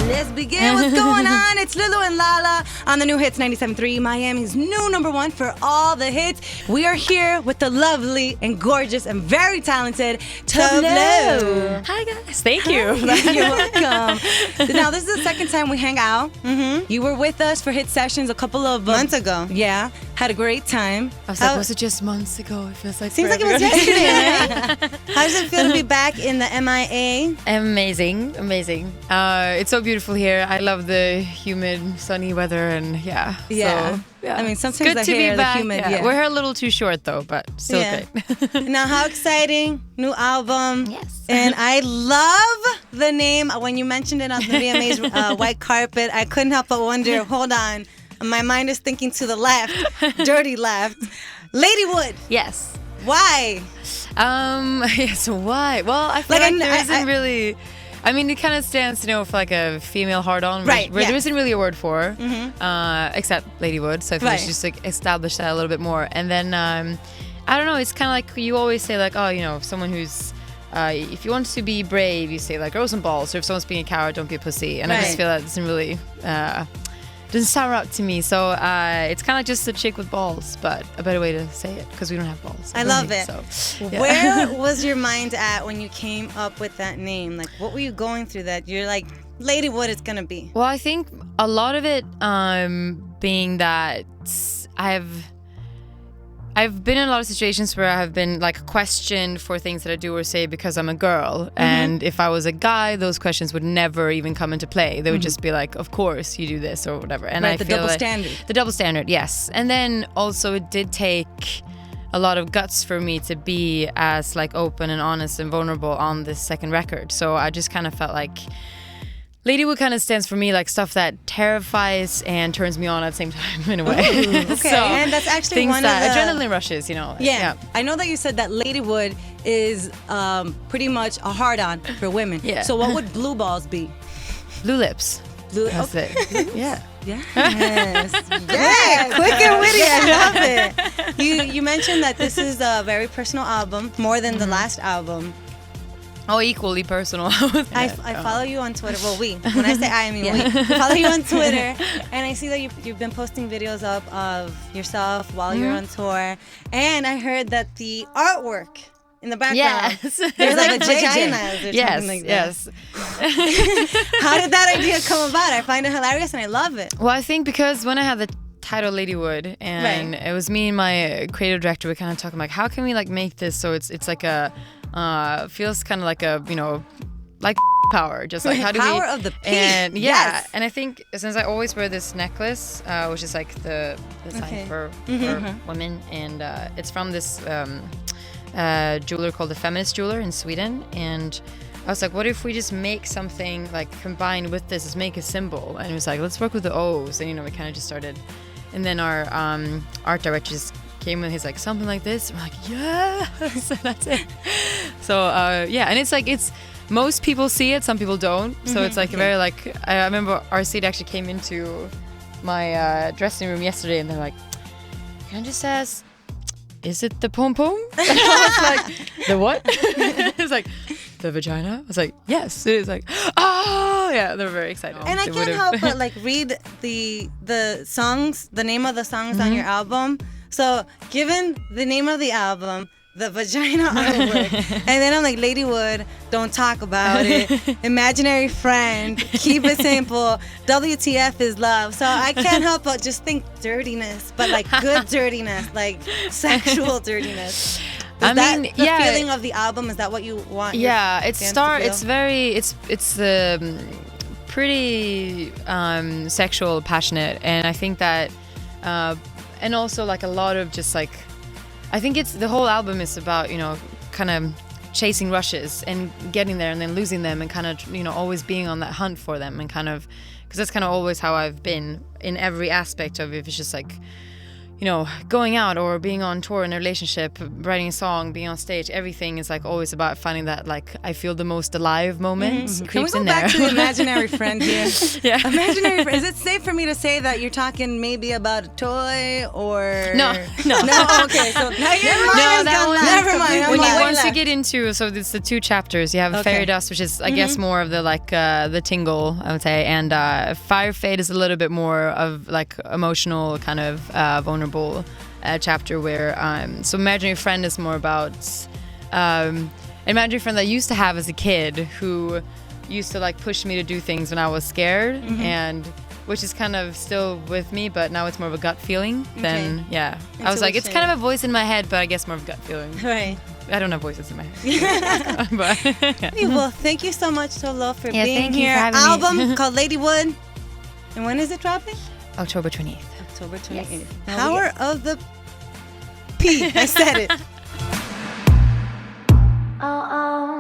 Let's begin. What's going on? It's Lulu and Lala on the new hits 97.3, Miami's new #1 for all the hits. We are here with the lovely and gorgeous and very talented Tove. Hi guys. Thank you. You're welcome. Now, this is the second time we hang out. You were with us for hit sessions a couple of months ago. Yeah. Had a great time. I was like, was it just months ago? It feels like seems forever. like it was yesterday, right? How does it feel to be back in the MIA? Amazing. It's so beautiful here. I love the humid, sunny weather, and Yeah. So, yeah. I mean, sometimes good the to hair, be back. the humid. Yeah. We're here a little too short though, but still great. Now, how exciting! New album. Yes. And I love the name. When you mentioned it on the VMA's white carpet, I couldn't help but wonder. Hold on. My mind is thinking to the left, dirty left. Ladywood. Yes. Why? Yes. Why? Well, I feel like there isn't really. I mean, it kind of stands, for like a female hard-on, right? Where there isn't really a word for, except Ladywood. So I think we should just like establish that a little bit more. And then I don't know. It's kind of like you always say, like, someone who's. If you want to be brave, you say like, grow some balls. Or if someone's being a coward, don't be a pussy. And I just feel that doesn't really. Doesn't sound out to me, so it's kind of like just a chick with balls, but a better way to say it because we don't have balls. I love it. So, yeah. Where was your mind at when you came up with that name? Like, what were you going through that you're like, Ladywood is gonna be? Well, I think a lot of it being that I've been in a lot of situations where I have been like questioned for things that I do or say because I'm a girl. And if I was a guy, those questions would never even come into play. They would just be like, of course you do this or whatever. And I the feel double like standard. The double standard, yes. And then also it did take a lot of guts for me to be as like open and honest and vulnerable on this second record. So I just kind of felt like Ladywood kind of stands for me like stuff that terrifies and turns me on at the same time in a way. Ooh, okay, So, and that's actually things one that of the adrenaline rushes, Yeah. I know that you said that Ladywood is pretty much a hard-on for women. Yeah. So what would blue balls be? Blue lips. That's okay. it. Yeah. Yes. Yeah, quick and witty. I love it. You mentioned that this is a very personal album, more than the last album. Oh, equally personal. I follow you on Twitter. Well, when I say I mean we. I follow you on Twitter, and I see that you've been posting videos up of yourself while you're on tour. And I heard that the artwork in the background, there's like vaginas or something like that. Yes. How did that idea come about? I find it hilarious and I love it. Well, I think because when I had the title Ladywood, and it was me and my creative director, we kind of talking like, how can we like make this so it's like a feels kind of like a like power, just like how do power we of the peak. And Yes. and I think since I always wear this necklace, which is like the sign for women, and it's from this jeweler called the Feminist Jeweler in Sweden, and I was like, what if we just make something like combined with this, let's make a symbol. And it was like, let's work with the O's, and we kind of just started. And then our art director just came with his like something like this. We're like, yeah, so that's it. So and it's like most people see it, some people don't. So it's like very like I remember our seat actually came into my dressing room yesterday, and they're like, can I just ask, is it the pom pom? I was like, the what? It's like the vagina. I was like, yes. It was like, oh yeah, they were very excited. And I can't help but like read the songs, the name of the songs on your album. So given the name of the album, the vagina artwork, and then I'm like, Ladywood, don't talk about it. Imaginary friend, keep it simple. WTF is love. So I can't help but just think dirtiness, but like good dirtiness, like sexual dirtiness. Is that the feeling of the album? Is that what you want? Yeah, it's pretty sexual, passionate, and I think that, and also like a lot of just like, I think it's the whole album is about kind of chasing rushes and getting there and then losing them and kind of always being on that hunt for them, and kind of because that's kind of always how I've been in every aspect of it. It's just like going out or being on tour in a relationship, writing a song, being on stage, everything is like always about finding that like I feel the most alive moment. Can we go back to the imaginary friend here? Yeah. Imaginary friend. Is it safe for me to say that you're talking maybe about a toy or? No. Okay, so now never mind. Once you get into, so it's the 2 chapters. You have Fairy Dust, which is I guess more of the like the tingle, I would say, and Fire Fade is a little bit more of like emotional kind of vulnerable chapter where so Imaginary Friend is more about imaginary friend that I used to have as a kid who used to like push me to do things when I was scared, and which is kind of still with me, but now it's more of a gut feeling than I was like, it's kind of a voice in my head, but I guess more of a gut feeling. Right. I don't have voices in my head. But, Well, thank you so much, Tove, for being thank you here. for having Album me. called Ladywood. And when is it dropping? October 28th. October 28th. Yes. Power of the P. I said it. Oh, oh.